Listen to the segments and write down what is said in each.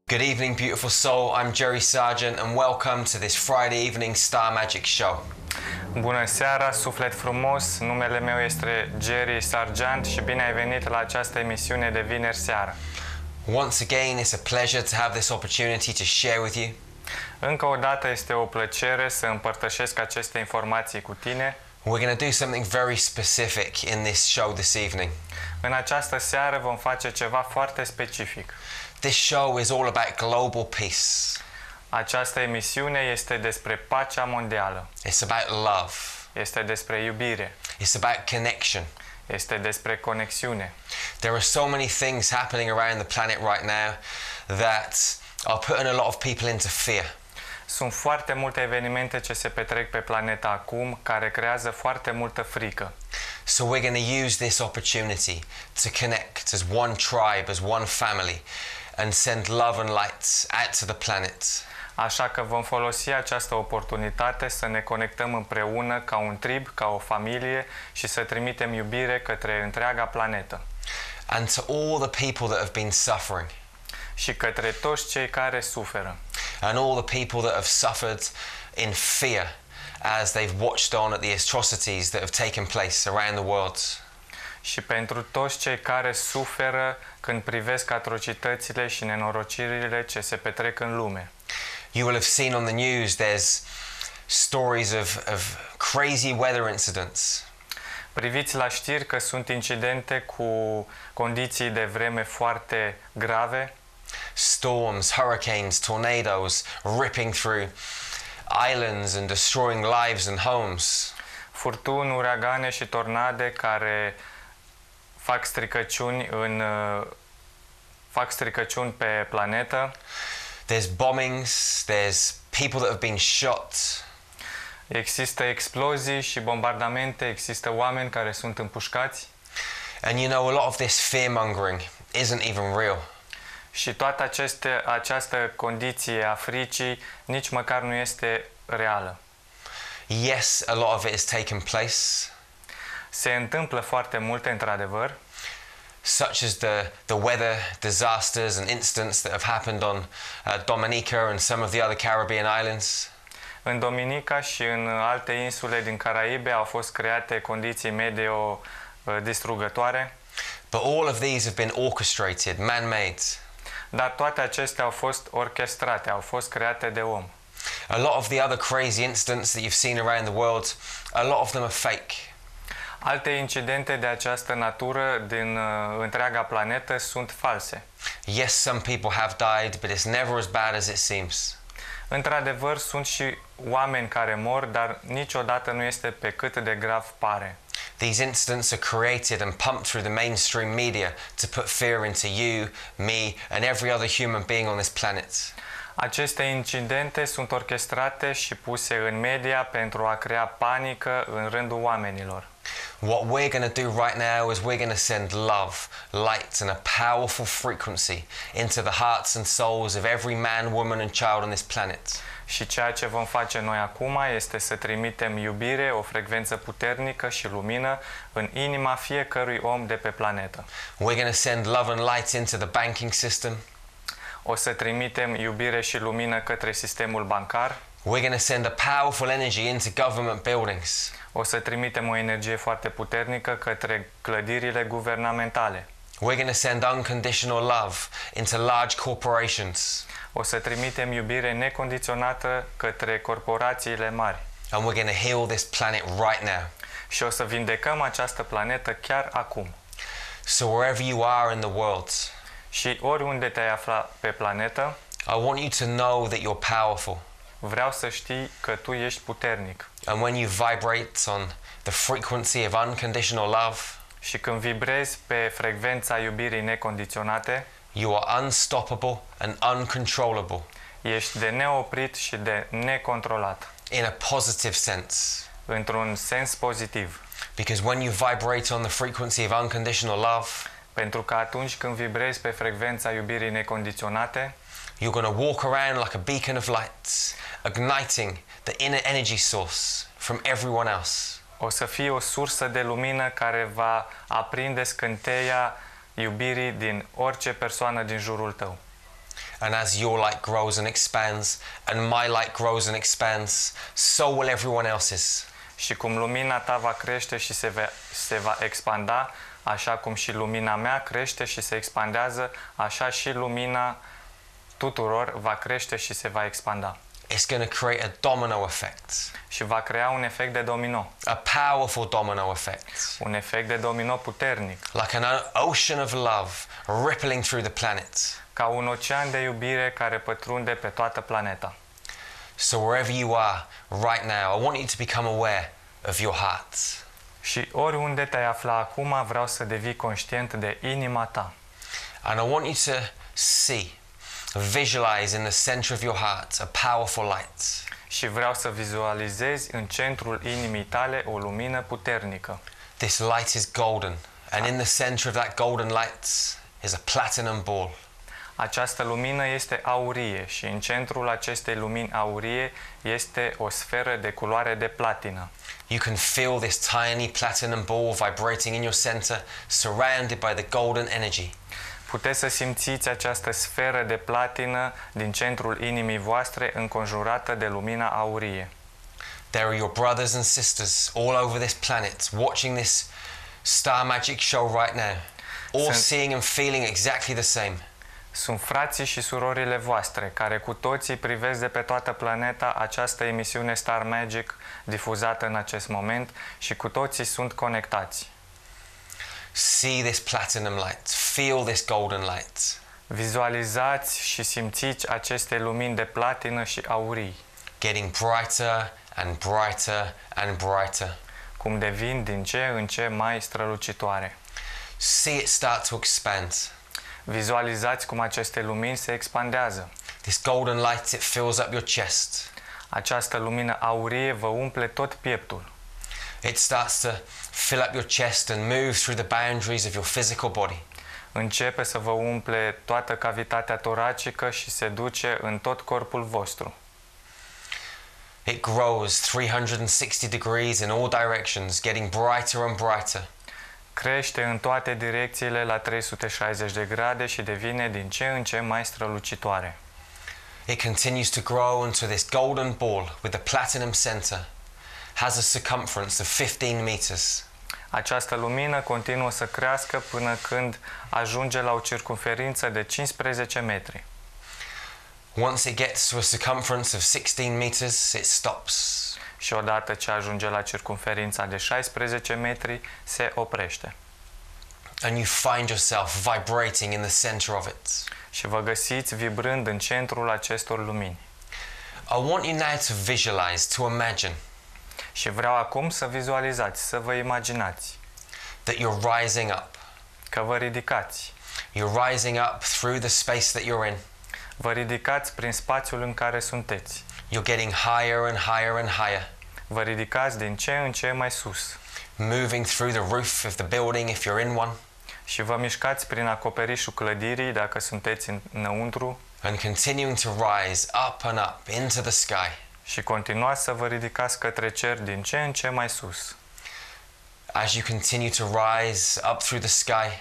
Good evening, beautiful soul. I'm Jerry Sargent and welcome to this Friday evening Star Magic show. Bună seara, suflet frumos! Numele meu este Jerry Sargent și bine ai venit la această emisiune de vineri seara. Once again, it's a pleasure to have this opportunity to share with you. Încă o dată este o plăcere să împărtășesc aceste informații cu tine. We're going to do something very specific in this show this evening. În această seară vom face ceva foarte specific. This show is all about global peace. Această emisiune este despre pacea mondială. It's about love. Este despre iubire. It's about connection. Este despre conexiune. There are so many things happening around the planet right now that are putting a lot of people into fear. Sunt foarte multe evenimente ce se petrec pe planeta acum care creează foarte multă frică. So we're going to use this opportunity to connect as one tribe, as one family, and send love and light out to the planet. Așa că vom folosi această oportunitate să ne conectăm împreună ca un trib, ca o familie și să trimitem iubire către întreaga planetă. And to all the people that have been suffering. Și către toți cei care suferă. And all the people that have suffered in fear as they've watched on at the atrocities that have taken place around the world. Și pentru toți cei care suferă când privesc atrocitățile și nenorocirile ce se petrec în lume. You will have seen on the news there's stories of crazy weather incidents. Priviți la știri că sunt incidente cu condiții de vreme foarte grave. Storms, hurricanes, tornadoes ripping through islands and destroying lives and homes. Furtuni, uragane și tornade care fac stricăciuni pe planetă. There's bombings, there's people that have been shot. Există explozii și bombardamente, există oameni care sunt împușcați. And you know, a lot of this fear-mongering isn't even real. Și toată această condiție a fricii nici măcar nu este reală. Yes, a lot of it has taken place. Se întâmplă foarte multe, într-adevăr. Such as the weather disasters and incidents that have happened on Dominica and some of the other Caribbean islands. În Dominica și în alte insule din Caraibe au fost create condiții meteo distrugătoare. But all of these have been orchestrated, man-made. Dar toate acestea au fost orchestrate, au fost create de om. A lot of the other crazy incidents that you've seen around the world, a lot of them are fake. Alte incidente de această natură din întreaga planetă sunt false. Yes, some people have died, but it's never as bad as it seems. Într-adevăr, sunt și oameni care mor, dar niciodată nu este pe cât de grav pare. These incidents are created and pumped through the mainstream media to put fear into you, me, and every other human being on this planet. Aceste incidente sunt orchestrate și puse în media pentru a crea panică în rândul oamenilor. What we're going to do right now is we're going to send love, light, and a powerful frequency into the hearts and souls of every man, woman, and child on this planet. Și ceea ce vom face noi acum este să trimitem iubire, o frecvență puternică și lumină în inima fiecărui om de pe planetă. We're going to send love and light into the banking system. O să trimitem iubire și lumină către sistemul bancar. We're going to send a powerful energy into government buildings. O să trimitem o energie foarte puternică către clădirile guvernamentale. We're going to send unconditional love into large corporations. O să trimitem iubire necondiționată către corporațiile mari. And we're going to heal this planet right now. Și o să vindecăm această planetă chiar acum. So wherever you are in the world, Și oriunde te-ai afla pe planetă, I want you to know that you're powerful. vreau să știi că tu ești puternic. And when you vibrate on the frequency of unconditional love, Și când vibrezi pe frecvența iubirii necondiționate, you are unstoppable and uncontrollable ești de neoprit și de necontrolat. in a positive sense. Într-un sens pozitiv. Because when you vibrate on the frequency of unconditional love, Pentru că atunci când vibrezi pe frecvența iubirii necondiționate, you're going to walk around like a beacon of light, igniting the inner energy source from everyone else. o să fii o sursă de lumină care va aprinde scânteia iubirii din orice persoană din jurul tău. And as your light grows and expands, and my light grows and expands, so will everyone else's. Și cum lumina ta va crește și se va expanda, așa cum și lumina mea crește și se expandează, așa și lumina tuturor va crește și se va expanda. It's going to create a domino effect. Și va crea un efect de domino. A powerful domino effect. Un efect de domino puternic. Like an ocean of love rippling through the planet. Ca un ocean de iubire care pătrunde pe toată planeta. So wherever you are right now, I want you to become aware of your heart. Și oriunde te afla acum, vreau să devii conștient de inima ta. And I want you to see, visualize in the center of your heart a powerful light. Și vreau să vizualizezi în centrul inimii tale o lumină puternică. This light is golden, and in the center of that golden light is a platinum ball. Această lumină este aurie și în centrul acestei lumini aurie este o sferă de culoare de platină. You can feel this tiny platinum ball vibrating in your center, surrounded by the golden energy. Puteți să simțiți această sferă de platină din centrul inimii voastre înconjurată de lumina aurie. There are your brothers and sisters all over this planet watching this Star Magic show right now, all seeing and feeling exactly the same. Sunt frații și surorile voastre care cu toții privesc de pe toată planeta această emisiune Star Magic difuzată în acest moment și cu toții sunt conectați. See this platinum light, feel this golden light. Vizualizați și simțiți aceste lumini de platină și aurii. Getting brighter and brighter and brighter. Cum devin din ce în ce mai strălucitoare. See it start to expand. Vizualizați cum aceste lumini se expandează. This golden light, it fills up your chest. Această lumină aurie vă umple tot pieptul. It starts to fill up your chest and move through the boundaries of your physical body. Începe să vă umple toată cavitatea toracică și se duce în tot corpul vostru. It grows 360 degrees in all directions, getting brighter and brighter. Crește în toate direcțiile la 360 de grade și devine din ce în ce mai strălucitoare. It continues to grow into this golden ball with the platinum center. Has a circumference of 15 meters. Această lumină continuă să crească până când ajunge la o circumferință de 15 metri. Once it gets to a circumference of 16 meters, it stops. Și odată ce ajunge la circumferința de 16 metri, se oprește. And you find yourself vibrating in the center of it. Și vă găsiți vibrând în centrul acestor lumini. I want you now to visualize, to imagine Și vreau acum să vizualizați, să vă imaginați that you're rising up. că vă ridicați. You're rising up through the space that you're in. Vă ridicați prin spațiul în care sunteți. You're getting higher and higher and higher. Vă ridicați din ce în ce mai sus. Moving through the roof of the building if you're in one. Și vă mișcați prin acoperișul clădirii dacă sunteți înăuntru. And continuing to rise up and up into the sky. Și continuați să vă ridicați către cer din ce în ce mai sus. As you continue to rise up through the sky.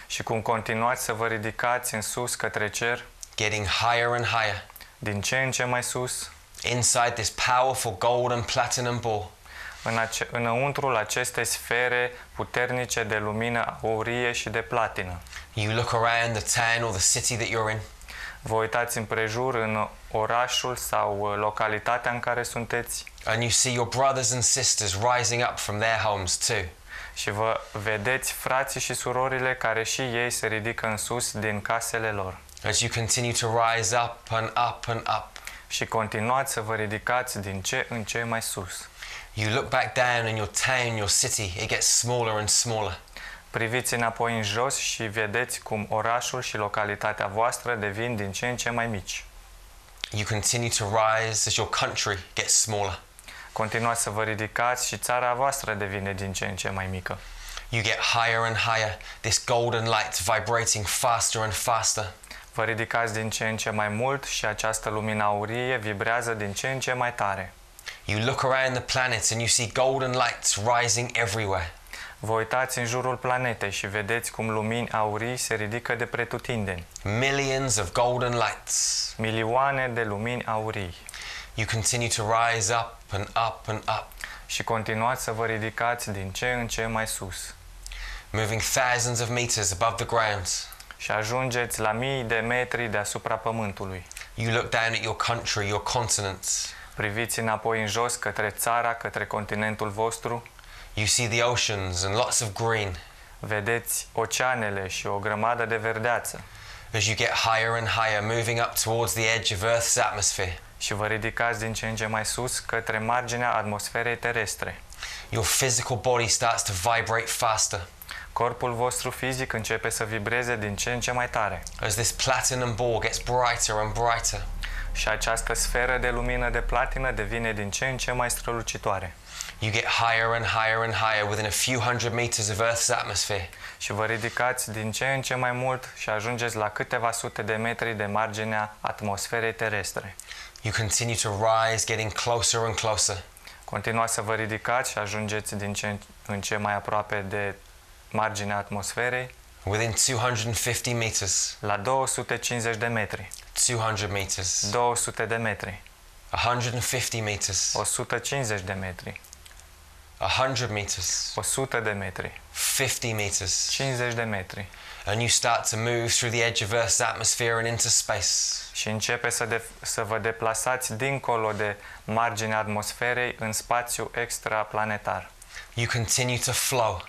Și cum continuați să vă ridicați în sus către cer, Getting higher and higher. din ce în ce mai sus, Inside this powerful golden platinum ball. înăuntrul acestei sfere puternice de lumină aurie și de platină. You look around the town or the city that you're in. Vă uitați împrejur în orașul sau localitatea în care sunteți And you see your brothers and sisters rising up from their homes too. și vă vedeți frații și surorile care și ei se ridică în sus din casele lor. As you continue to rise up and up and up. Și continuați să vă ridicați din ce în ce mai sus. You look back down and your town, your city, it gets smaller and smaller. Priviți înapoi în jos și vedeți cum orașul și localitatea voastră devin din ce în ce mai mici. You continue to rise as your country gets smaller. Continuați să vă ridicați și țara voastră devine din ce în ce mai mică. You get higher and higher, this golden light vibrating faster and faster. Vă ridicați din ce în ce mai mult și această lumină aurie vibrează din ce în ce mai tare. You look around the planet and you see golden lights rising everywhere. Vă uitați în jurul planetei și vedeți cum lumini aurii se ridică de pretutindeni. Millions of golden lights. Milioane de lumini aurii. You continue to rise up and up and up, Și continuați să vă ridicați din ce în ce mai sus. moving thousands of meters above the ground. Și ajungeți la mii de metri deasupra pământului. You look down at your country, your continents. Priviți înapoi în jos către țara, către continentul vostru. You see the oceans and lots of green. Vedeți oceanele și o grămadă de verdeață. As you get higher and higher, moving up towards the edge of Earth's atmosphere. Și vă ridicați din ce în ce mai sus către marginea atmosferei terestre. Your physical body starts to vibrate faster Corpul vostru fizic începe să vibreze din ce în ce mai tare. as this platinum ball gets brighter and brighter. Și această sferă de lumină de platină devine din ce în ce mai strălucitoare. You get higher and higher and higher within a few hundred meters of Earth's atmosphere. Și vă ridicați din ce în ce mai mult și ajungeți la câteva sute de metri de marginea atmosferei terestre. You continue to rise, getting closer and closer. Continuați să vă ridicați și ajungeți din ce în ce mai aproape de marginea atmosferei, Within 250 meters, la 250 de metri, 200 meters, 200 de metri, 150 meters, 150 de metri, 100 meters, 100 de metri, 50 meters. 50 de metri. And you start to move through the edge of Earth's atmosphere and into space. Și începe să vă deplasați dincolo de marginea atmosferei în spațiu extraplanetar. You continue to flow,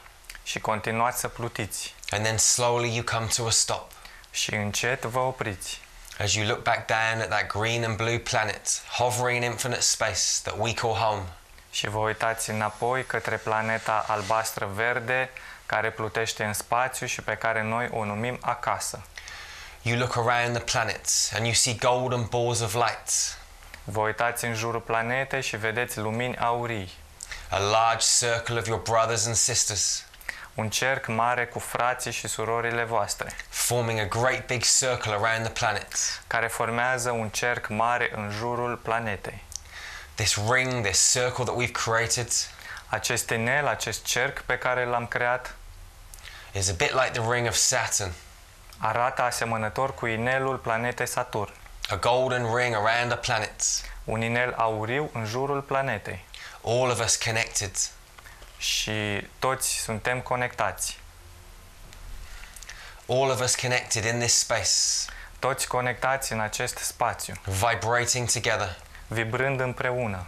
Și continuați să plutiți. and then slowly you come to a stop. Și încet vă opriți. As you look back down at that green and blue planet, hovering in infinite space that we call home. Și vă uitați înapoi către planeta albastră-verde care plutește în spațiu și pe care noi o numim acasă. You look around the planet and you see golden balls of light, Vă uitați în jurul planetei și vedeți lumini aurii. a large circle of your brothers and sisters, Un cerc mare cu frații și surorile voastre, forming a great big circle around the planet. care formează un cerc mare în jurul planetei. This ring, this circle that we've created, Acest inel, acest cerc pe care l-am creat, is a bit like the ring of Saturn, arată asemănător cu inelul planetei Saturn. a golden ring around a planet, Un inel auriu în jurul planetei. all of us connected. Și toți suntem conectați. All of us connected in this space, Toți conectați în acest spațiu, vibrating together. vibrând împreună.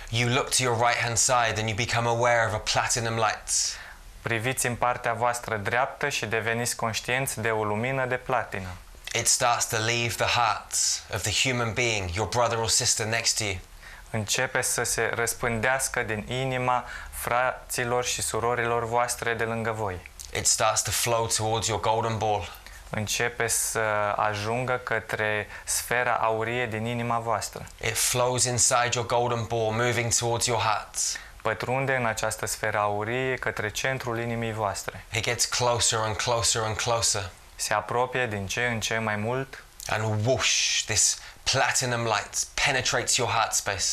You look to your right hand side and you become aware of a platinum light. Priviți în partea voastră dreaptă și deveniți conștienți de o lumină de platină. It starts to leave the heart of the human being, your brother or sister next to you. Începe să se răspândească din inima fraților și surorilor voastre de lângă voi. It starts to flow towards your golden ball. Începe să ajungă către sfera aurie din inima voastră. It flows inside your golden ball, moving towards your heart. Pătrunde în această sferă aurie către centrul inimii voastre. It gets closer and closer and closer. Se apropie din ce în ce mai mult And whoosh, this platinum light penetrates your heart space.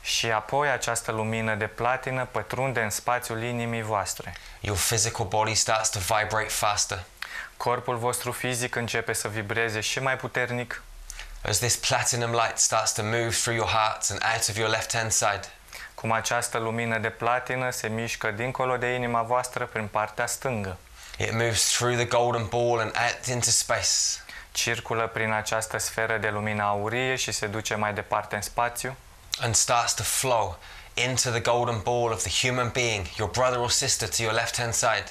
și apoi această lumină de platină pătrunde în spațiul inimii voastre. Your physical body starts to vibrate faster. Corpul vostru fizic începe să vibreze și mai puternic As this platinum light starts to move through your heart and out of your left hand side. cum această lumină de platină se mișcă dincolo de inima voastră prin partea stângă. It moves through the golden ball and out into space. Circulă prin această sferă de lumină aurie și se duce mai departe în spațiu And starts to flow into the golden ball of the human being, your brother or sister to your left hand side.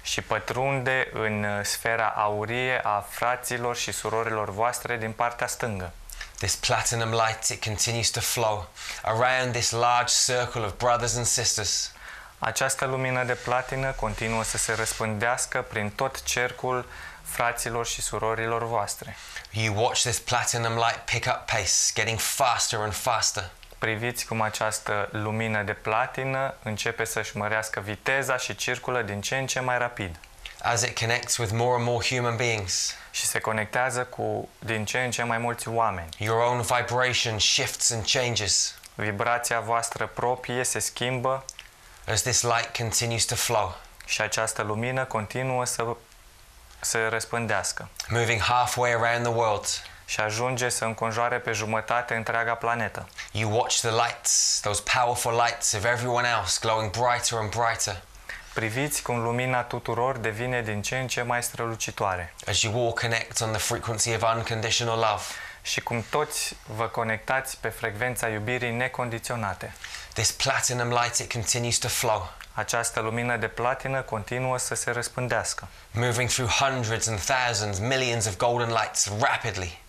și pătrunde în sfera aurie a fraților și surorilor voastre din partea stângă. This platinum light, it continues to flow around this large circle of brothers and sisters. Această lumină de platină continuă să se răspândească prin tot cercul fraților și surorilor voastre. You watch this platinum light pick up pace, getting faster and faster. Priviți cum această lumină de platină începe să-și mărească viteza și circulă din ce în ce mai rapid. As it connects with more and more human beings, Și se conectează cu din ce în ce mai mulți oameni. your own vibration shifts and changes. Vibrația voastră proprie se schimbă as this light continues to flow, și această lumină continuă să se răspândească moving halfway around the world. și ajunge să înconjoare pe jumătate întreaga planetă. You watch the lights, those powerful lights of everyone else glowing brighter and brighter Priviți cum lumina tuturor devine din ce în ce mai strălucitoare as you all connect on the frequency of unconditional love. și cum toți vă conectați pe frecvența iubirii necondiționate. This platinum light, it continues to flow, Această lumină de platină continuă să se răspândească moving through hundreds and thousands, millions of golden lights rapidly.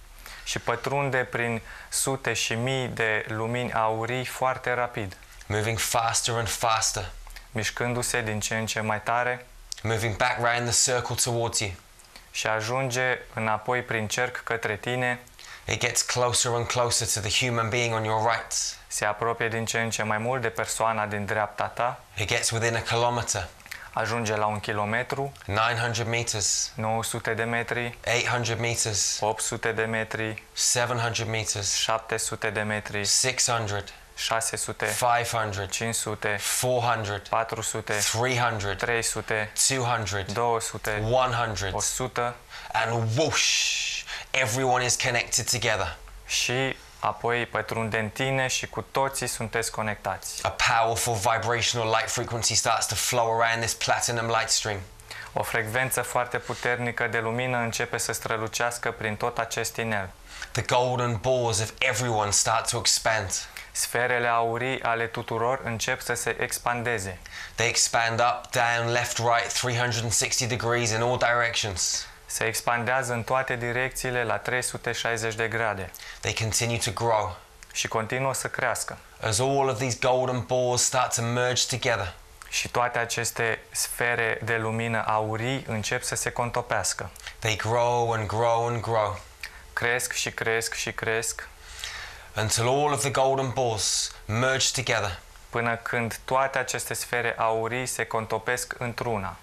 și pătrunde prin sute și mii de lumini aurii foarte rapid, Moving faster and faster, mișcându-se din ce în ce mai tare moving back round the circle towards you. și ajunge înapoi prin cerc către tine, It gets closer and closer to the human being on your right. se apropie din ce în ce mai mult de persoana din dreapta ta, It gets within a kilometer, ajunge la 1 kilometru, 900 meters, 900 de metri, 800 meters, 800 de metri, 700 meters, 700 de metri, 600, 600, 500, 500, 400, 400, 300, 300, 200, 200, 100, 100 and whoosh, everyone is connected together. și apoi pătrunde în tine și cu toții sunteți conectați. A powerful vibrational light frequency starts to flow around this platinum light stream. O frecvență foarte puternică de lumină începe să strălucească prin tot acest inel. The golden balls of everyone start to expand. Sferele aurii ale tuturor încep să se expandeze. They expand up, down, left, right, 360 degrees in all directions. Se expandează în toate direcțiile la 360 de grade They continue to grow și continuă să crească. as all of these golden balls start to merge together. Și toate aceste sfere de lumină aurii încep să se contopească. They grow and grow and grow Cresc și cresc și cresc until all of the golden balls merge together. până când toate aceste sfere aurii se contopesc într-una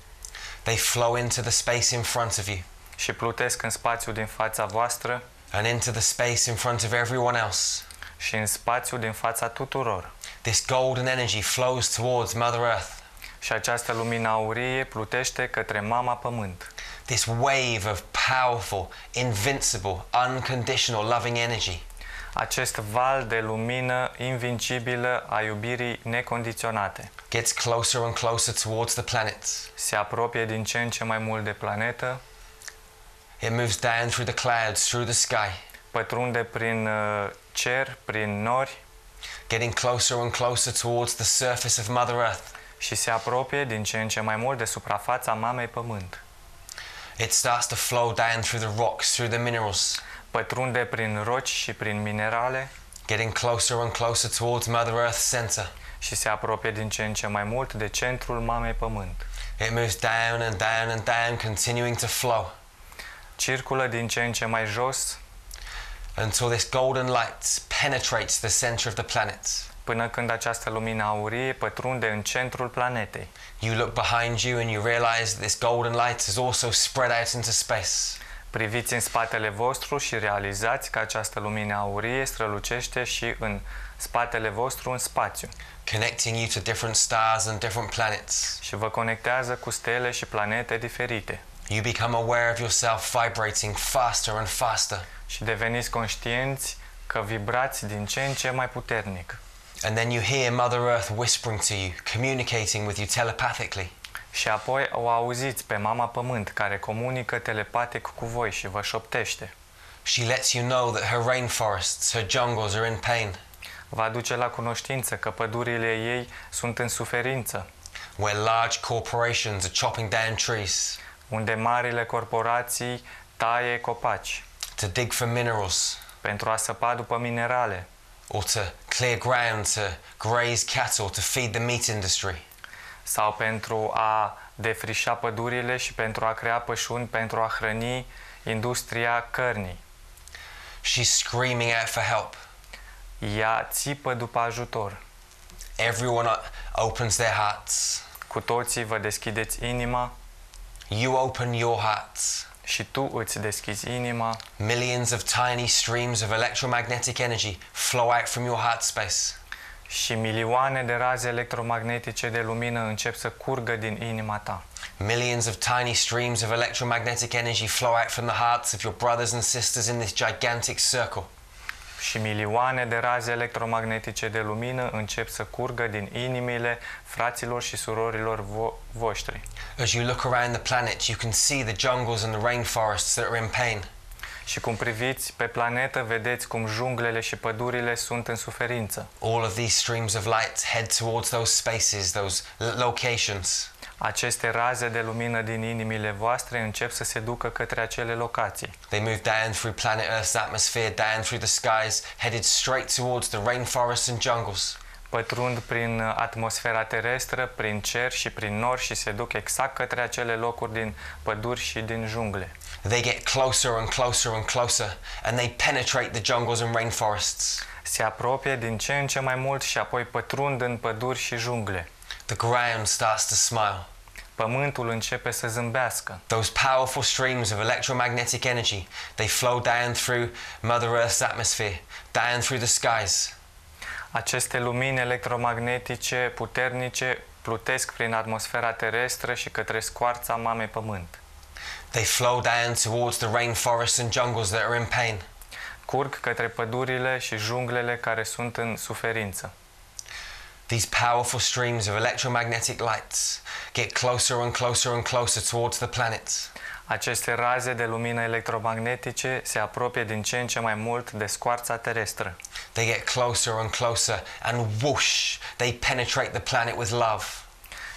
They flow into the space in front of you și plutesc în spațiul din fața voastră and into the space in front of everyone else. și în spațiul din fața tuturor. This golden energy flows towards Mother Earth. Și această lumină aurie plutește către Mama Pământ. This wave of powerful, invincible, unconditional loving energy. Acest val de lumină invincibilă a iubirii necondiționate Gets closer and closer towards the planets. se apropie din ce în ce mai mult de planetă, It moves down through the clouds, through the sky, pătrunde prin cer, prin nori getting closer and closer towards the surface of Mother Earth. și se apropie din ce în ce mai mult de suprafața Mamei Pământ. It starts to flow down through the rocks, through the minerals, Pătrunde prin roci și prin minerale getting closer and closer towards Mother Earth's center. și se apropie din ce în ce mai mult de centrul Mamei Pământ. It moves down and down and down, continuing to flow Circulă din ce în ce mai jos until this golden light penetrates the center of the planet. până când această lumină aurie pătrunde în centrul planetei. You look behind you and you realize that this golden light is also spread out into space. Priviți în spatele vostru și realizați că această lumină aurie strălucește și în spatele vostru în spațiu Connecting you to different stars and different planets. și vă conectează cu stele și planete diferite. You become aware of yourself vibrating faster and faster. Și deveniți conștienți că vibrați din ce în ce mai puternic. And then you hear Mother Earth whispering to you, communicating with you telepathically. Și apoi o auziți pe Mama Pământ care comunică telepatic cu voi și vă șoptește. She lets you know that her rainforests, her jungles are in pain, Vă aduce la cunoștință că pădurile ei sunt în suferință, where large corporations are chopping down trees unde marile corporații taie copaci to dig for minerals pentru a săpa după minerale or to clear ground to graze cattle to feed the meat industry. sau pentru a defrișa pădurile și pentru a crea pășuni pentru a hrăni industria cărnii. She's screaming out for help. Ea țipă după ajutor. Everyone opens their hearts. Cu toții vă deschideți inima You open your hearts. și tu îți deschizi inima Millions of tiny streams of electromagnetic energy flow out from your heart space. Și milioane de raze electromagnetice de lumină încep să curgă din inima ta. Millions of tiny streams of electromagnetic energy flow out from the hearts of your brothers and sisters in this gigantic circle. Și milioane de raze electromagnetice de lumină încep să curgă din inimile fraților și surorilor voștri. As you look around the planet, you can see the jungles and the rainforests that are in pain. Și cum priviți pe planetă, vedeți cum junglele și pădurile sunt în suferință. All of these streams of light head towards those spaces, those locations. Aceste raze de lumină din inimile voastre încep să se ducă către acele locații. They move down through planet Earth's atmosphere, down through the skies, headed straight towards the rainforests and jungles. Pătrund prin atmosfera terestră, prin cer și prin nori și se duc exact către acele locuri din păduri și din jungle. They get closer and closer and closer, and they penetrate the jungles and rainforests. Se apropie din ce în ce mai mult și apoi pătrund în păduri și jungle. The ground starts to smile. Pământul începe să zâmbească. Those powerful streams of electromagnetic energy, they flow down through Mother Earth's atmosphere, down through the skies. Aceste lumini electromagnetice puternice plutesc prin atmosfera terestră și către scoarța Mamei Pământ. They flow down towards the rainforests and jungles that are in pain. Curg către pădurile și junglele care sunt în suferință. These powerful streams of electromagnetic lights get closer and closer and closer towards the planet. Aceste raze de lumină electromagnetice se apropie din ce în ce mai mult de scoarța terestră. They get closer and closer, and whoosh, they penetrate the planet with love.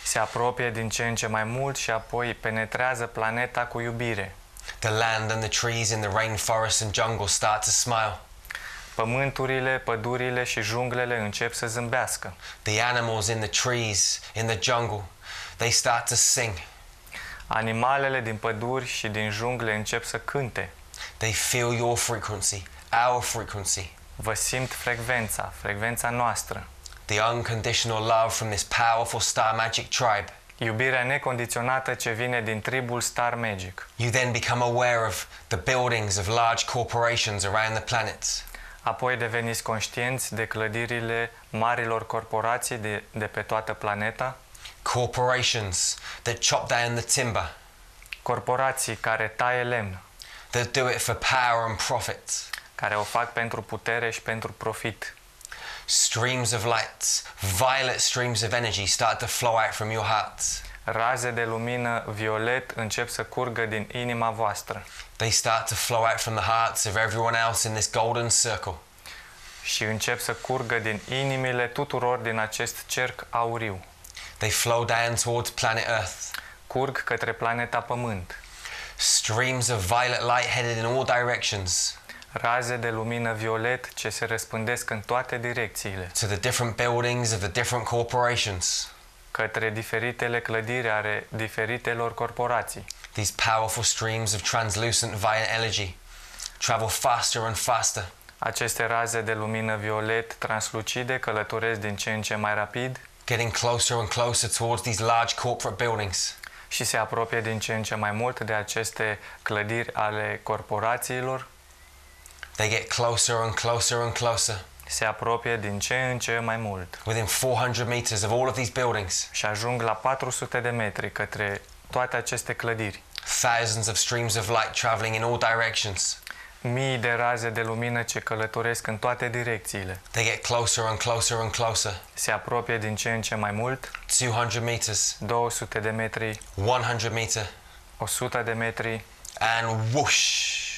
Se apropie din ce în ce mai mult și apoi penetrează planeta cu iubire. The land and the trees in the rainforests and jungles start to smile. Pământurile, pădurile și junglele încep să zâmbească. The animals in the trees, in the jungle, they start to sing. Animalele din păduri și din jungle încep să cânte. They feel your frequency, our frequency. Vă simt frecvența noastră. The unconditional love from this powerful star magic tribe. Iubirea necondiționată ce vine din tribul Star Magic. You then become aware of the buildings of large corporations around the planet. Apoi deveniți conștienți de clădirile marilor corporații de pe toată planeta. Corporations that chop down the timber. Corporații care taie lemn. That do it for power and profit. Care o fac pentru putere și pentru profit. Streams of light, violet streams of energy start to flow out from your hearts. Raze de lumină violet încep să curgă din inima voastră. They start to flow out from the hearts of everyone else in this golden circle. Și încep să curgă din inimile tuturor din acest cerc auriu. They flow down towards planet Earth. Curg către planeta Pământ. Streams of violet light headed in all directions. Raze de lumină violet ce se răspândesc în toate direcțiile. To the different buildings of the different corporations. Către diferitele clădiri ale diferitelor corporații. These powerful streams of translucent violet energy travel faster and faster. Aceste raze de lumină violet translucide călătoresc din ce în ce mai rapid. Getting closer and closer towards these large corporate buildings. Și se apropie din ce în ce mai mult de aceste clădiri ale corporațiilor. They get closer and closer and closer. Se apropie din ce în ce mai mult. Within 400 meters of all of these buildings. Și ajung la 400 de metri către toate aceste clădiri. Thousands of streams of light traveling in all directions. Mii de raze de lumină ce călătoresc în toate direcțiile. They get closer and closer and closer. Se apropie din ce în ce mai mult. 200 meters. 200 de metri. 100 meters. 100 de metri. And whoosh!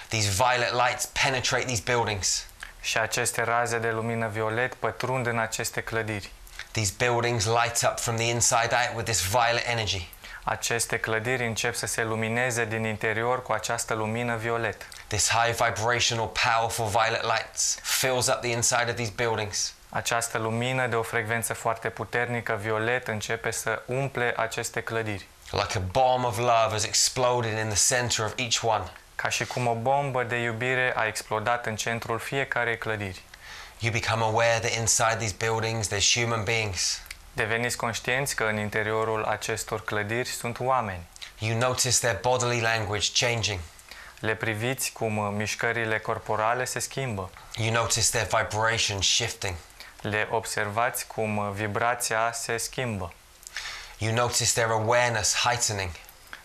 These violet lights penetrate these buildings. Și aceste raze de lumină violet pătrund în aceste clădiri. These buildings light up from the inside out with this violet energy. Aceste clădiri încep să se lumineze din interior cu această lumină violet. This high vibrational, powerful violet light fills up the inside of these buildings. Această lumină de o frecvență foarte puternică violet începe să umple aceste clădiri. Like a bomb of love has exploded in the center of each one. Ca și cum o bombă de iubire a explodat în centrul fiecarei clădiri. You become aware that inside these buildings there's human beings. Deveniți conștienți că în interiorul acestor clădiri sunt oameni. You notice their bodily language changing. Le priviți cum mișcările corporale se schimbă. You notice their vibration shifting. Le observați cum vibrația se schimbă. You notice their awareness heightening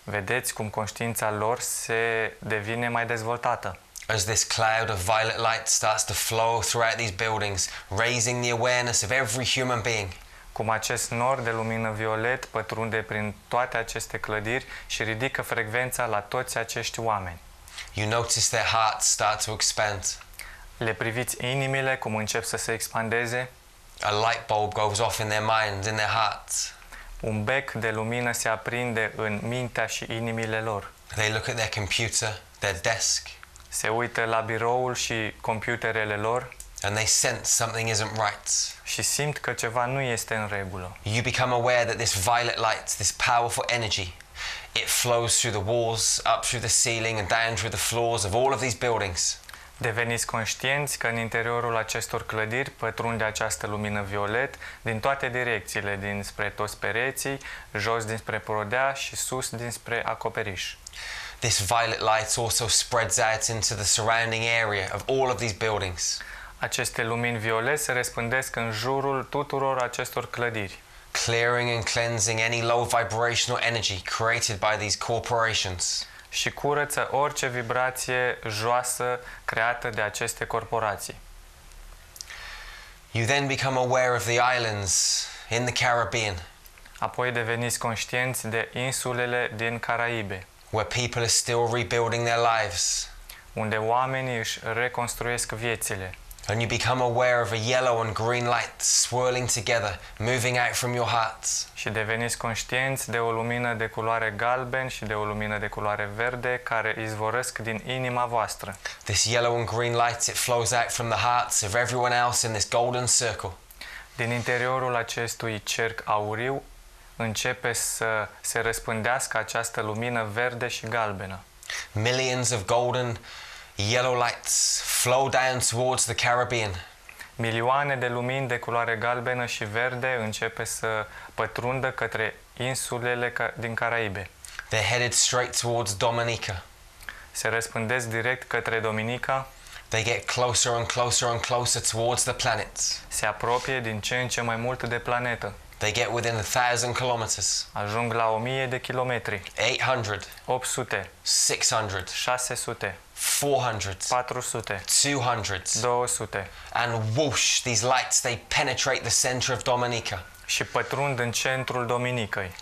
Vedeți cum conștiința lor se devine mai dezvoltată. as this cloud of violet light starts to flow throughout these buildings, raising the awareness of every human being. Cum acest nor de lumină violet pătrunde prin toate aceste clădiri și ridică frecvența la toți acești oameni. You notice their hearts start to expand. Le priviți inimile cum încep să se expandeze. A light bulb goes off in their minds, in their hearts. Un bec de lumină se aprinde în mintea și inimile lor. They look at their computer, their desk, Se uită la biroul și computerele lor and they sense something isn't right. și simt că ceva nu este în regulă. You become aware that this violet light, this powerful energy, it flows through the walls, up through the ceiling and down through the floors of all of these buildings. Deveniți conștienți că în interiorul acestor clădiri pătrunde această lumină violet din toate direcțiile, dinspre toți pereții, jos dinspre podea și sus dinspre acoperiș. This violet light also spreads out into the surrounding area of all of these buildings, Aceste lumini violete se răspândesc în jurul tuturor acestor clădiri, clearing and cleansing any low vibrational energy created by these corporations. și curăță orice vibrație joasă creată de aceste corporații. You then become aware of the islands in the Caribbean, Apoi deveniți conștienți de insulele din Caraibe, where people are still rebuilding their lives. unde oamenii își reconstruiesc viețile. And you become aware of a yellow and green light swirling together, moving out from your hearts. Și deveniți conștienți de o lumină de culoare galben și de o lumină de culoare verde care izvorăsc din inima voastră. This yellow and green light, it flows out from the hearts of everyone else in this golden circle. Din interiorul acestui cerc auriu începe să se răspândească această lumină verde și galbenă. Millions of golden yellow lights flow down towards the Caribbean. Milioane de lumini de culoare galbenă și verde începe să pătrundă către insulele din Caraibe. They're headed straight towards Dominica. Se răspândesc direct către Dominica, They get closer and closer and closer towards the planets. se apropie din ce în ce mai mult de planetă. They get within 1,000 kilometers, Ajung la 1000 de kilometri, 800, 800, 600, 600, 400, 400, 200. 200 And whoosh, these lights, they penetrate the center of Dominica. și pătrund în centrul Dominicăi.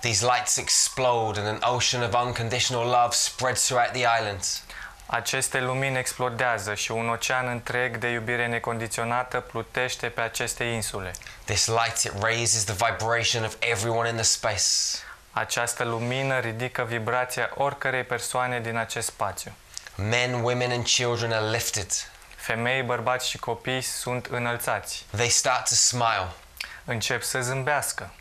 These lights explode and an ocean of unconditional love spreads throughout the islands. Aceste lumini explodează și un ocean întreg de iubire necondiționată plutește pe aceste insule. This light, it raises the vibration of everyone in the space. Această lumină ridică vibrația oricărei persoane din acest spațiu. Men, women and children are lifted. Femei, bărbați și copii sunt înălțați. They start to smile Încep să zâmbească.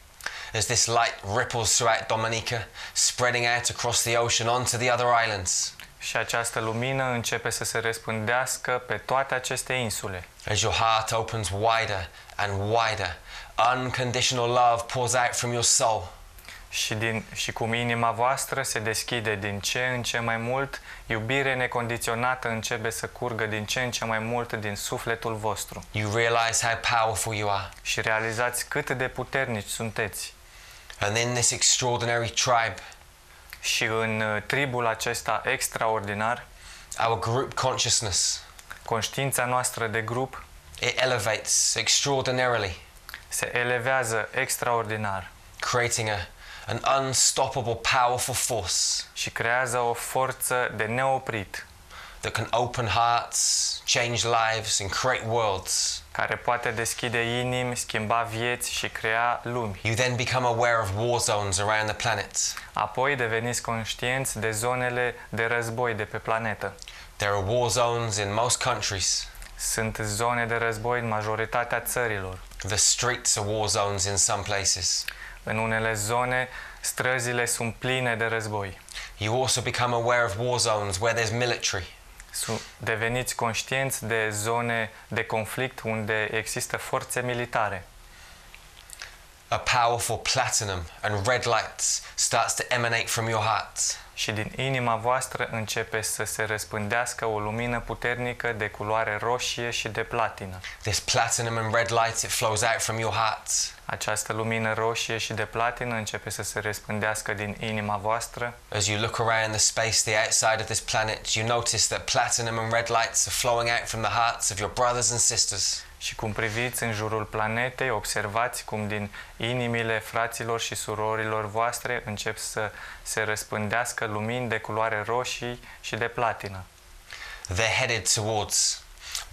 as this light ripples throughout Dominica, spreading out across the ocean onto the other islands. Și această lumină începe să se răspândească pe toate aceste insule. As your heart opens wider and wider, unconditional love pours out from your soul. Și cum inima voastră se deschide din ce în ce mai mult, iubire necondiționată începe să curgă din ce în ce mai mult din sufletul vostru. You realize how powerful you are. Și realizați cât de puternici sunteți. And in this extraordinary tribe, Și în tribul acesta extraordinar, our group consciousness, conștiința noastră de grup it elevates extraordinarily, se elevează extraordinar creating an unstoppable, powerful force și creează o forță de neoprit that can open hearts, change lives, and create worlds. care poate deschide inimi, schimba vieți și crea lumi. You then become aware of war zones around the planet. Apoi deveniți conștienți de zonele de război de pe planetă. There are war zones in most countries. Sunt zone de război în majoritatea țărilor. The streets are war zones in some places. În unele zone, străzile sunt pline de război. You also become aware of war zones where there's military. Deveniți conștienți de zone de conflict unde există forțe militare. a powerful platinum and red light starts to emanate from your heart. Și din inima voastră începe să se răspândească o lumină puternică de culoare roșie și de platină. This platinum and red light, it flows out from your heart. Această lumină roșie și de platină începe să se răspândească din inima voastră. As you look around the space, the outside of this planet, you notice that platinum and red lights are flowing out from the hearts of your brothers and sisters. Și cum priviți în jurul planetei, observați cum din inimile fraților și surorilor voastre încep să se răspândească lumini de culoare roșii și de platină. They're headed towards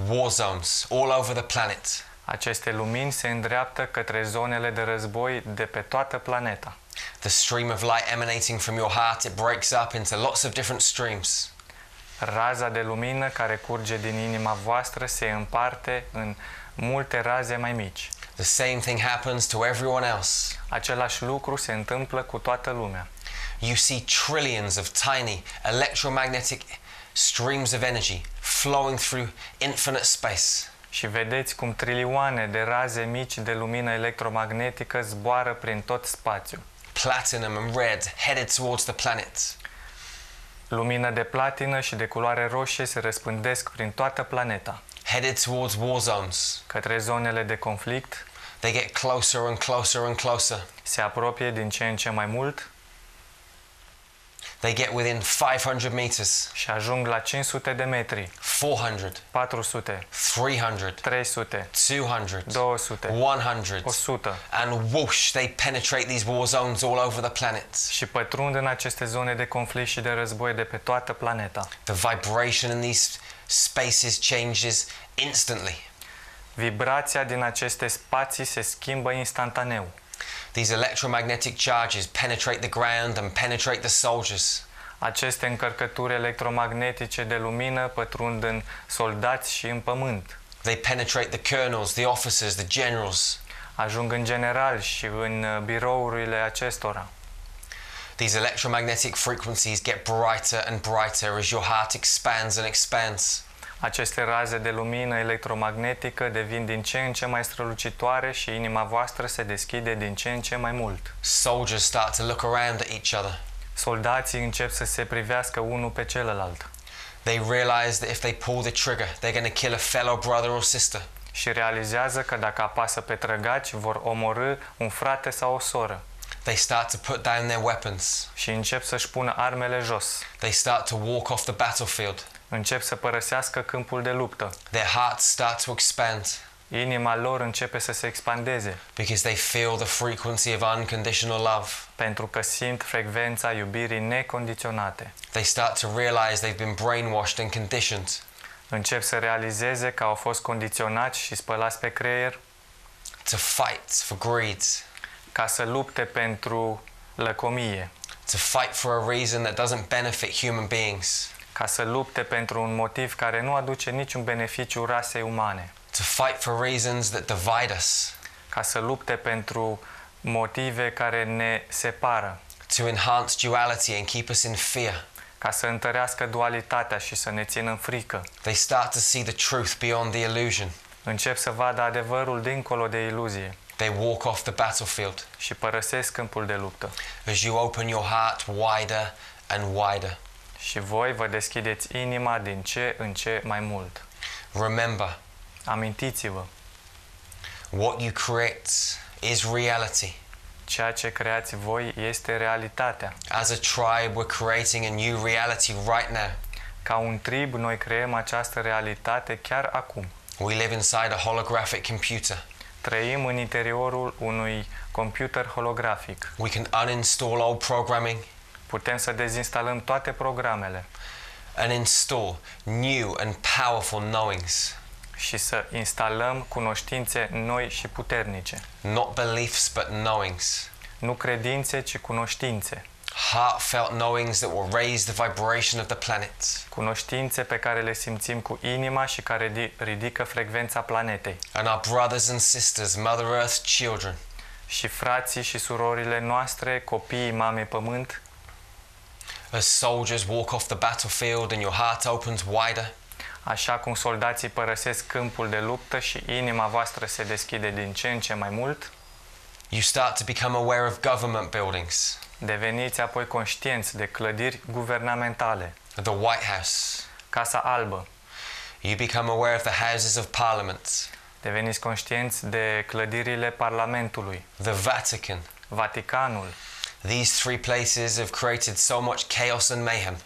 war zones all over the planet. Aceste lumini se îndreaptă către zonele de război de pe toată planeta. The stream of light emanating from your heart, it breaks up into lots of different streams. Raza de lumină care curge din inima voastră se împarte în multe raze mai mici. The same thing happens to everyone else. Același lucru se întâmplă cu toată lumea. You see trillions of tiny electromagnetic streams of energy flowing through infinite space. Și vedeți cum trilioane de raze mici de lumină electromagnetică zboară prin tot spațiul. Platinum and red headed towards the planet. Lumină de platină și de culoare roșie se răspândesc prin toată planeta. Headed towards war zones. Către zonele de conflict They get closer and closer and closer. se apropie din ce în ce mai mult They get within 500 meters, și ajung la 500 de metri, 400, 400, 300, 300, 200, 200, 100. 100 And whoosh, they penetrate these war zones all over the planet. și pătrund în aceste zone de conflict și de război de pe toată planeta. The vibration in these spaces changes instantly. Vibrația din aceste spații se schimbă instantaneu. These electromagnetic charges penetrate the ground and penetrate the soldiers. Aceste încărcături electromagnetice de lumină pătrund în soldați și în pământ. They penetrate the colonels, the officers, the generals. Ajung în general și în birourile acestora. These electromagnetic frequencies get brighter and brighter as your heart expands and expands. Aceste raze de lumină electromagnetică devin din ce în ce mai strălucitoare și inima voastră se deschide din ce în ce mai mult. Soldiers start to look around at each other. Soldații încep să se privească unul pe celălalt They realize that if they pull the trigger, they're going to kill a fellow brother or sister. și realizează că dacă apasă pe trăgaci vor omorî un frate sau o soră They start to put down their weapons. și încep să-și pună armele jos. They start to walk off the battlefield. Încep să părăsească câmpul de luptă. Their hearts start to expand Inima lor începe să se expandeze because they feel the frequency of unconditional love. pentru că simt frecvența iubirii necondiționate. They start to realize they've been brainwashed and conditioned. Încep să realizeze că au fost condiționați și spălați pe creier To fight for greed, ca să lupte pentru lăcomie, to fight for a reason that doesn't benefit human beings, ca să lupte pentru un motiv care nu aduce niciun beneficiu rasei umane, to fight for reasons that divide us, ca să lupte pentru motive care ne separă, to enhance duality and keep us in fear. ca să întărească dualitatea și să ne țină în frică. They start to see the truth beyond the illusion. Încep să vadă adevărul dincolo de iluzie They walk off the battlefield și părăsesc câmpul de luptă. as you open your heart wider and wider. Și voi vă deschideți inima din ce în ce mai mult. Remember, Amintiți-vă, what you create is reality. ceea ce creați voi este realitatea. As a tribe, we're creating a new reality right now. Ca un trib, noi creăm această realitate chiar acum. We live inside a holographic computer. Trăim în interiorul unui computer holografic. We can uninstall old programming Putem să dezinstalăm toate programele and install new and powerful knowings. și să instalăm cunoștințe noi și puternice. Not beliefs, but knowings. Nu credințe, ci cunoștințe. Heartfelt knowings that will raise the vibration of the planet. Cunoștințe pe care le simțim cu inima și care ridică frecvența planetei. And our brothers and sisters, Mother Earth's children, Și frații și surorile noastre, copiii Mamei Pământ, as soldiers walk off the battlefield and your heart opens wider, așa cum soldații părăsesc câmpul de luptă și inima voastră se deschide din ce în ce mai mult, You start to become aware of government buildings, Deveniți apoi conștienți de clădiri guvernamentale, the White House. Casa Albă. You become aware of the Houses of Parliament, Deveniți conștienți de clădirile Parlamentului, the Vatican. Vaticanul. These three places have created so much chaos and mayhem.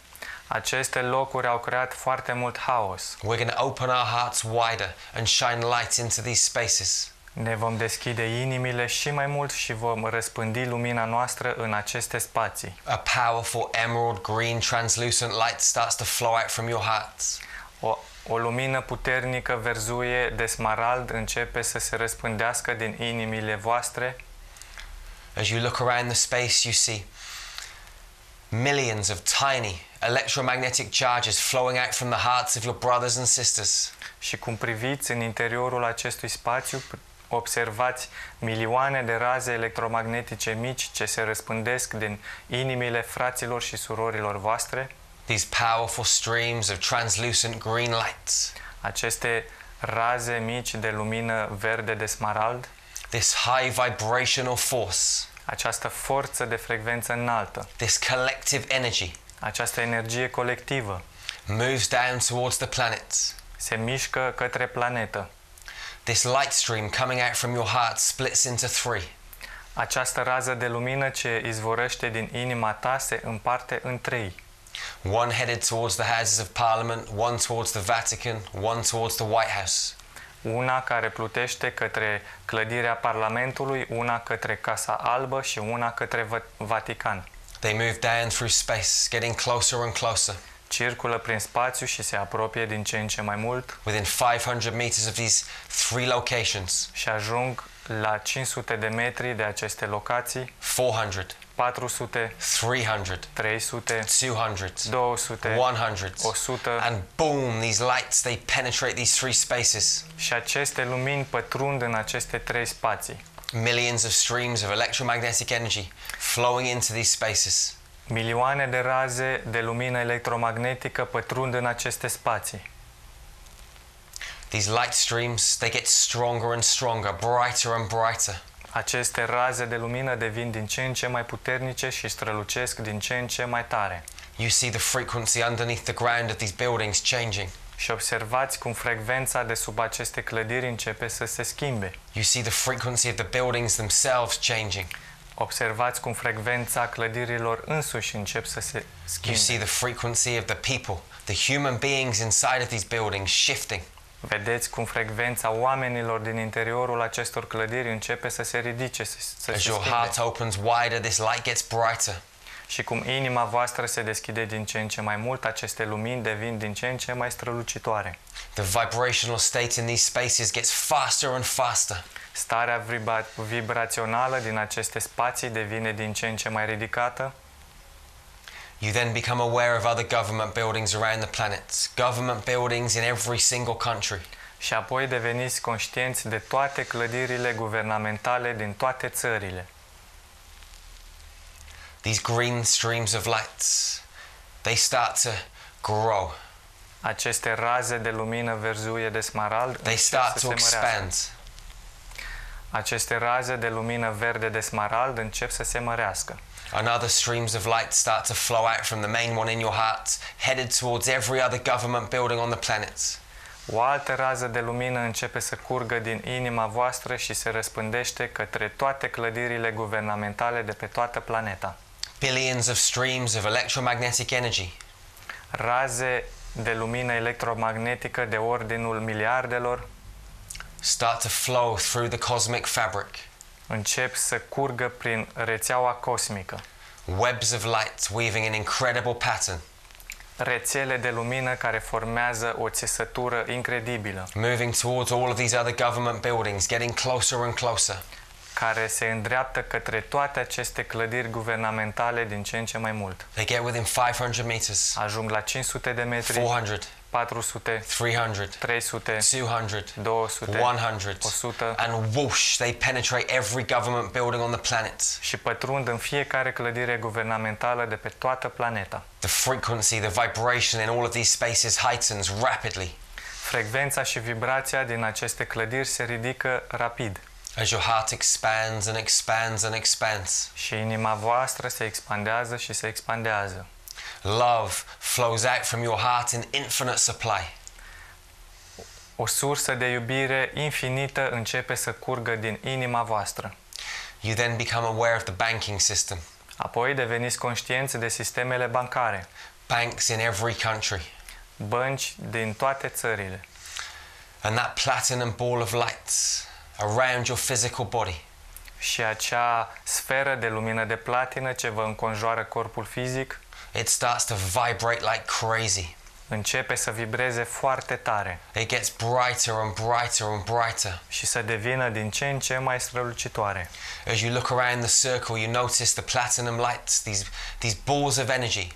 Aceste locuri au creat foarte mult haos. We're going to open our hearts wider and shine light into these spaces. Ne vom deschide inimile și mai mult și vom răspândi lumina noastră în aceste spații. A powerful emerald green translucent light starts to flow out from your hearts. O lumină puternică verzuie de smarald începe să se răspândească din inimile voastre. As you look around the space, you see millions of tiny electromagnetic charges flowing out from the hearts of your brothers and sisters. Și cum priviți în interiorul acestui spațiu, observați milioane de raze electromagnetice mici ce se răspândesc din inimile fraților și surorilor voastre. These powerful streams of translucent green lights. Aceste raze mici de lumină verde de smarald. This high vibrational force. Această forță de frecvență înaltă. This collective energy. Această energie colectivă. Moves down towards the planets. Se mișcă către planetă. This light stream coming out from your heart splits into three. Această rază de lumină ce izvorăște din inima ta se împarte în trei. One headed towards the Houses of Parliament, one towards the Vatican, one towards the White House. Una care plutește către clădirea Parlamentului, una către Casa Albă și una către Vatican. They move down through space, getting closer and closer. Circulă prin spațiu și se apropie din ce în ce mai mult. Within 500 meters of these three locations. Și ajung la 500 de metri de aceste locații. 400. 400, 300, 300, 200, 200, 100, 100 and boom, these lights, they penetrate these three spaces. Și aceste lumini pătrund în aceste trei spații. Millions of streams of electromagnetic energy flowing into these spaces. Milioane de raze de lumină electromagnetică pătrund în aceste spații. These light streams, they get stronger and stronger, brighter and brighter. Aceste raze de lumină devin din ce în ce mai puternice și strălucesc din ce în ce mai tare. You see the frequency underneath the ground of these buildings changing. Și observați cum frecvența de sub aceste clădiri începe să se schimbe. You see the frequency of the buildings themselves changing. Observați cum frecvența clădirilor însuși încep să se You see schimbe. the frequency of the people, the human beings inside of these buildings shifting. Vedeți cum frecvența oamenilor din interiorul acestor clădiri începe să se ridice, să se As your schimbe. heart opens wider, this light gets brighter. Și cum inima voastră se deschide din ce în ce mai mult, aceste lumini devin din ce în ce mai strălucitoare. The vibrational state in these spaces gets faster and faster. Starea vibrațională din aceste spații devine din ce în ce mai ridicată. You then become aware of other government buildings around the planet, government buildings in every single country. Și apoi deveniți conștienți de toate clădirile guvernamentale din toate țările. These green streams of lights, they start to grow. Aceste raze de lumină verzuie de smarald They încep start să to se mărească. expand. Aceste raze de lumină verde de smarald încep să se mărească. Another streams of light start to flow out from the main one in your heart, headed towards every other government building on the planet. O altă rază de lumină începe să curgă din inima voastră și se răspândește către toate clădirile guvernamentale de pe toată planeta. Billions of streams of electromagnetic energy. Raze de lumină electromagnetică de ordinul miliardelor Start to flow through the cosmic fabric. încep să curgă prin rețeaua cosmică. Webs of light weaving an incredible pattern. Rețele de lumină care formează o țesătură incredibilă, Moving towards all of these other government buildings, getting closer and closer. care se îndreaptă către toate aceste clădiri guvernamentale din ce în ce mai mult. They get within 500 meters, Ajung la 500 de metri, 400, 400, 300, 300, 200, 200, 100, 100 and whoosh, they penetrate every government building on the planet. și pătrund în fiecare clădire guvernamentală de pe toată planeta. The frequency, the vibration in all of these spaces heightens rapidly. Frecvența și vibrația din aceste clădiri se ridică rapid. as your heart expands and expands and expands. Și inima voastră se expandează și se expandează. Love flows out from your heart in infinite supply. O sursă de iubire infinită începe să curgă din inima voastră. You then become aware of the banking system. Apoi deveniți conștienți de sistemele bancare, Banks in every country. bănci din toate țările. And that platinum ball of light around your physical body Și acea sferă de lumină de platină ce vă înconjoară corpul fizic it starts to vibrate like crazy. începe să vibreze foarte tare It gets brighter and brighter and brighter. și să devină din ce în ce mai strălucitoare. As you look around the circle, you notice the platinum lights, these balls of energy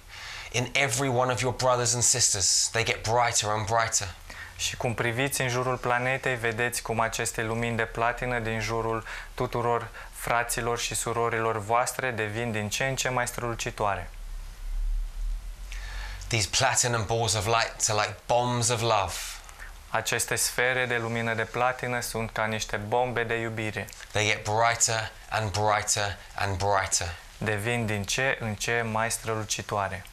in every one of your brothers and sisters. They get brighter and brighter. Și cum priviți în jurul planetei, vedeți cum aceste lumini de platină din jurul tuturor fraților și surorilor voastre devin din ce în ce mai strălucitoare. These platinum balls of light are like bombs of love. Aceste sfere de lumină de platină sunt ca niște bombe de iubire. They get brighter and brighter and brighter. Devin din ce în ce mai strălucitoare.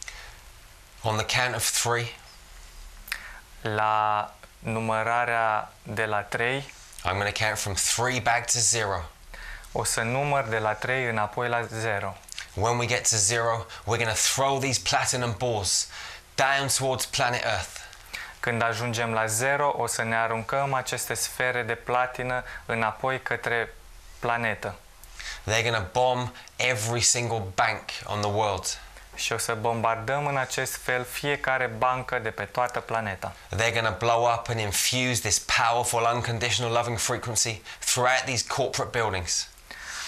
On the count of 3, La numărarea de la 3, I'm going to count from 3 back to 0. o să număr de la 3 înapoi la 0. When we get to 0, we're going to throw these platinum balls down towards planet Earth. Când ajungem la 0, o să ne aruncăm aceste sfere de platină înapoi către planetă. They're going to bomb every single bank on the world. Și o să bombardăm în acest fel fiecare bancă de pe toată planeta. They're going to blow up and infuse this powerful, unconditional loving frequency throughout these corporate buildings.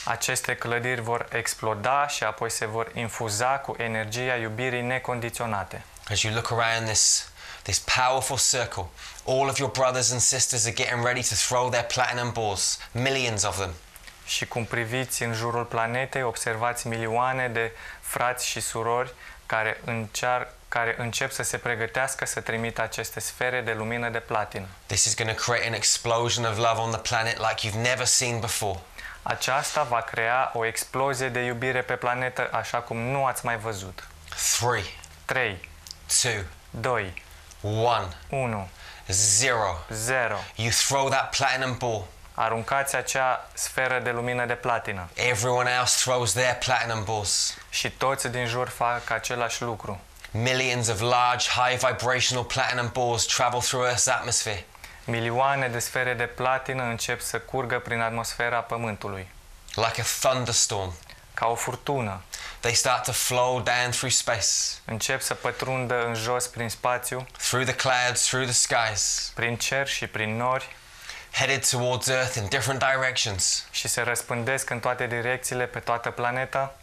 Aceste clădiri vor exploda și apoi se vor infuza cu energia iubirii necondiționate. As you look around this powerful circle, all of your brothers and sisters are getting ready to throw their platinum balls, millions of them. Și cum priviți în jurul planetei, observați milioane de frați și surori care încep să se pregătească să trimită aceste sfere de lumină de platină. This is going to create an explosion of love on the planet like you've never seen before. Aceasta va crea o explozie de iubire pe planetă așa cum nu ați mai văzut. 3, 3, 2, 2, 1, 1, 0. 0. You throw that platinum ball. Aruncați acea sferă de lumină de platină Everyone else throws their platinum balls. și toți din jur fac același lucru. Millions of large, high vibrational platinum balls travel through Earth's atmosphere. Milioane de sfere de platină încep să curgă prin atmosfera Pământului, Like a thunderstorm. ca o furtună. They start to flow down through space, Încep să pătrundă în jos prin spațiu, through the clouds, through the skies, prin cer și prin nori headed towards Earth in different directions. și se răspândesc în toate direcțiile pe toată planeta.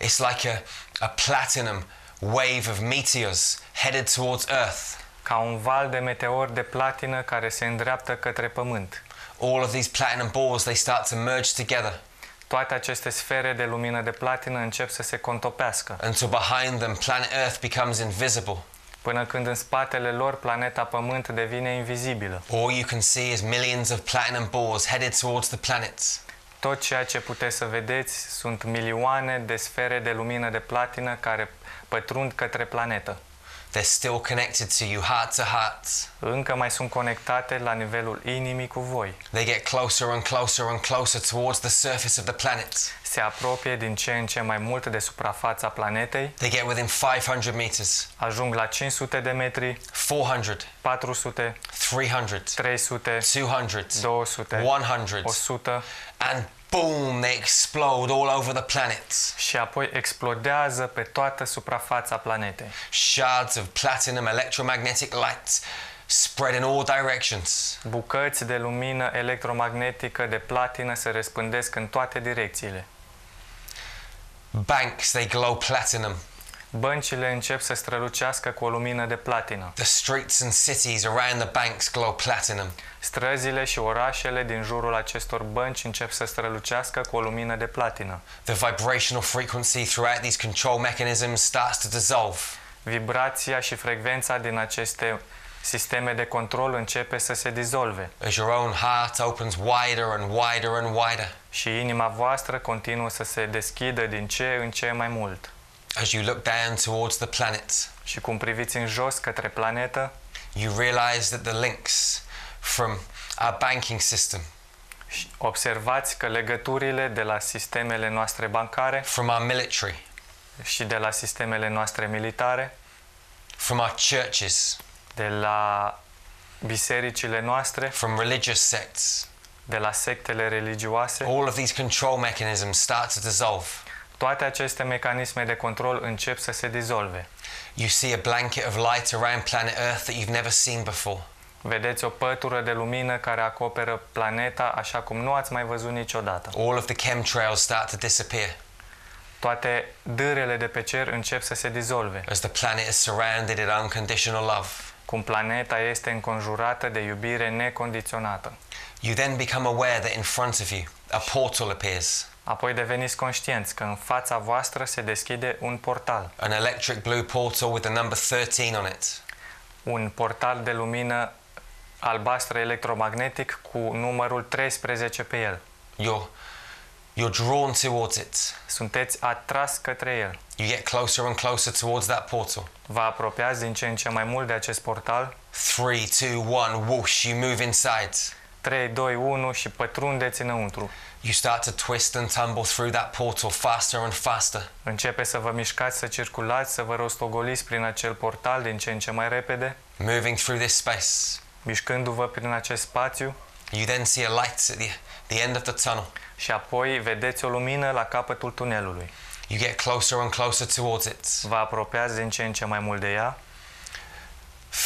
It's like a platinum wave of meteors headed towards Earth. Ca un val de meteori de platină care se îndreaptă către Pământ. All of these platinum balls, they start to merge together Toate aceste sfere de lumină de platină încep să se contopească, until behind them planet Earth becomes invisible. până când în spatele lor planeta Pământ devine invizibilă. All you can see is millions of platinum balls headed towards the planets. Tot ceea ce puteți să vedeți sunt milioane de sfere de lumină de platină care pătrund către planetă. They're still connected to you, heart to heart. Încă mai sunt conectate la nivelul inimii cu voi. They get closer and closer and closer towards the surface of the planet. Se apropie din ce în ce mai mult de suprafața planetei, They get within 500 meters, ajung la 500 de metri, 400, 400, 300, 300, 200, 200, 100, 100 and boom, they explode all over the planet. și apoi explodează pe toată suprafața planetei. Shards of platinum electromagnetic light spread in all directions. Bucăți de lumină electromagnetică de platină se răspândesc în toate direcțiile. Banks, they glow platinum. Băncile încep să strălucească cu o lumină de platină. The streets and cities around the banks glow platinum. Străzile și orașele din jurul acestor bănci încep să strălucească cu o lumină de platină. The vibrational frequency throughout these control mechanisms starts to dissolve. Vibrația și frecvența din aceste Sisteme de control începe să se dizolve as your own heart opens wider and wider and wider. și inima voastră continuă să se deschidă din ce în ce mai mult. As you look down towards the planets, Și cum priviți în jos către planetă, you realize that the links from our banking system, și observați că legăturile de la sistemele noastre bancare from our military, și de la sistemele noastre militare, from our churches, de la bisericile noastre, from religious sects, de la sectele religioase, all of these control mechanisms start to dissolve. toate aceste mecanisme de control încep să se dizolve. You see a blanket of light around planet Earth that you've never seen before. Vedeți o pătură de lumină care acoperă planeta așa cum nu ați mai văzut niciodată. All of the chemtrails start to disappear Toate dârele de pe cer încep să se dizolve. as the planet is surrounded in unconditional love. Cum planeta este înconjurată de iubire necondiționată. You then become aware that in front of you a portal appears, Apoi deveniți conștienți că în fața voastră se deschide un portal. an electric blue portal with the number 13 on it. Un portal de lumină albastră electromagnetic cu numărul 13 pe el. You're drawn towards it. Sunteți atras către el. You get closer and closer towards that portal. Vă apropiați din ce în ce mai mult de acest portal. 3, 2, 1, whoosh, you move inside. 3, 2, 1 și pătrundeți înăuntru. You start to twist and tumble through that portal faster and faster. Începe să vă mișcați, să circulați, să vă rostogoliți prin acel portal din ce în ce mai repede, Moving through this space. mișcându-vă prin acest spațiu You then see a light at the end of the tunnel. și apoi vedeți o lumină la capătul tunelului. You get closer and closer towards it. Vă apropiați din ce în ce mai mult de ea.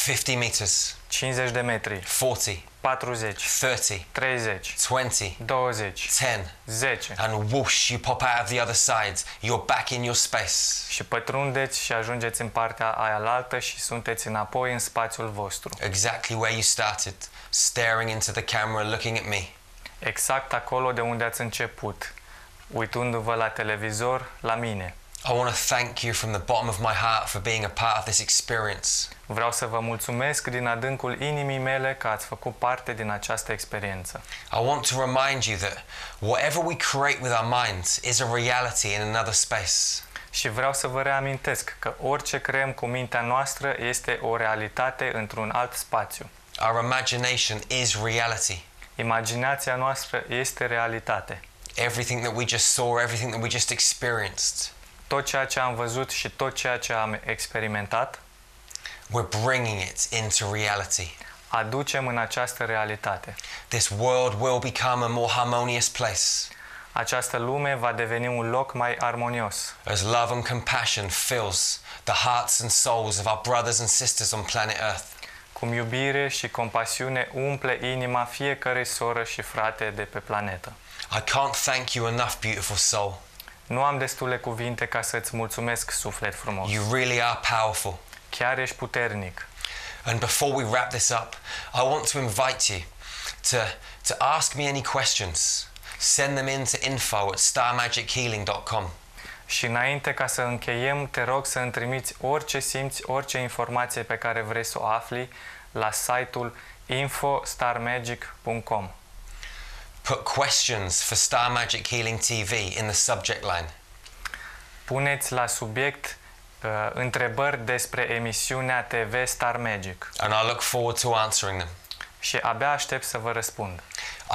50 meters, 50 de metri, 40, 40, 30, 30, 20, 20, 10, 10 and whoosh, you pop out of the other side. You're back in your space. și pătrundeți și ajungeți în partea aia alaltă și sunteți înapoi în spațiul vostru. Exactly where you started, staring into the camera, looking at me. Exact acolo de unde ați început, uitându-vă la televizor, la mine. I want to thank you from the bottom of my heart for being a part of this experience. Vreau să vă mulțumesc din adâncul inimii mele că ați făcut parte din această experiență. I want to remind you that whatever we create with our minds is a reality in another space. Și vreau să vă reamintesc că orice creăm cu mintea noastră este o realitate într-un alt spațiu. Our imagination is reality. Imaginația noastră este realitate. Everything that we just saw, everything that we just experienced, Tot ceea ce am văzut și tot ceea ce am experimentat, we're bringing it into reality. aducem în această realitate. This world will become a more harmonious place Această lume va deveni un loc mai armonios, as love and compassion fills the hearts and souls of our brothers and sisters on planet Earth. cum iubire și compasiune umple inima fiecărei soră și frate de pe planetă. I can't thank you enough, beautiful soul. Nu am destule cuvinte ca să-ți mulțumesc, suflet frumos. You really are powerful. Chiar ești puternic. And before we wrap this up, I want to invite you to ask me any questions. Send them in to info@starmagichealing.com. Și înainte ca să încheiem, te rog să îmi trimiți orice simți, orice informație pe care vrei să o afli la site-ul info.starmagic.com. Put questions for Star Magic Healing TV in the subject line. Puneți la subiect întrebări despre emisiunea TV Star Magic And I look forward to answering them. și abia aștept să vă răspund.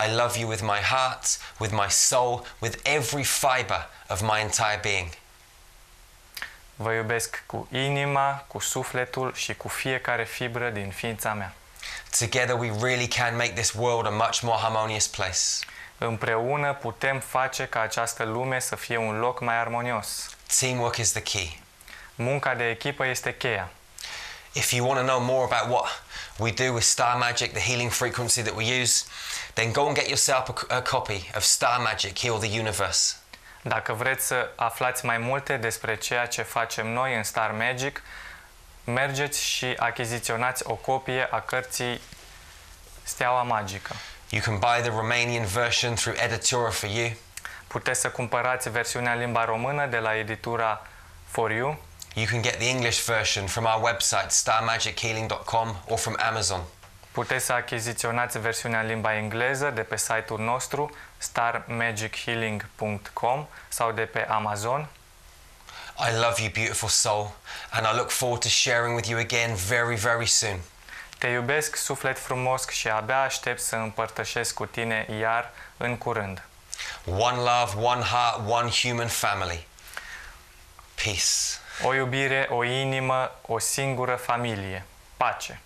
I love you with my heart, with my soul, with every fiber of my entire being. Vă iubesc cu inima, cu sufletul și cu fiecare fibră din ființa mea. Together we really can make this world a much more harmonious place. Împreună putem face ca această lume să fie un loc mai armonios. Teamwork is the key. Munca de echipă este cheia. If you want to know more about what we do with Star Magic, the healing frequency that we use, then go and get yourself a copy of Star Magic Heal the Universe. Dacă vreți să aflați mai multe despre ceea ce facem noi în Star Magic, mergeți și achiziționați o copie a cărții Steaua Magică. You can buy the Romanian version through Editura For You. Puteți să cumpărați versiunea în limba română de la editura For You. You can get the English version from our website starmagichealing.com or from Amazon. Puteți să achiziționați versiunea în limba engleză de pe site-ul nostru starmagichealing.com sau de pe Amazon. I love you, beautiful soul, and I look forward to sharing with you again very, very soon. Te iubesc, suflet frumos, și abia aștept să împărtășesc cu tine iar în curând. One love, one heart, one human family. Peace. O iubire, o inimă, o singură familie. Pace.